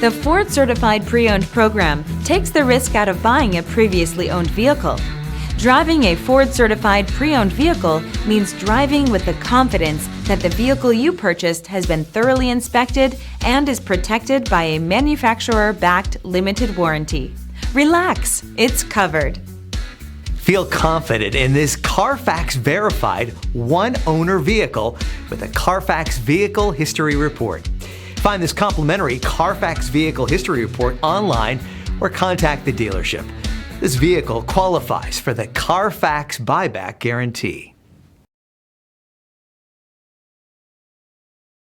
The Ford Certified Pre-Owned program takes the risk out of buying a previously owned vehicle. Driving a Ford Certified Pre-Owned vehicle means driving with the confidence that the vehicle you purchased has been thoroughly inspected and is protected by a manufacturer-backed limited warranty. Relax, it's covered. Feel confident in this Carfax-verified one-owner vehicle with a Carfax Vehicle History Report. Find this complimentary Carfax Vehicle History Report online or contact the dealership. This vehicle qualifies for the Carfax Buyback Guarantee.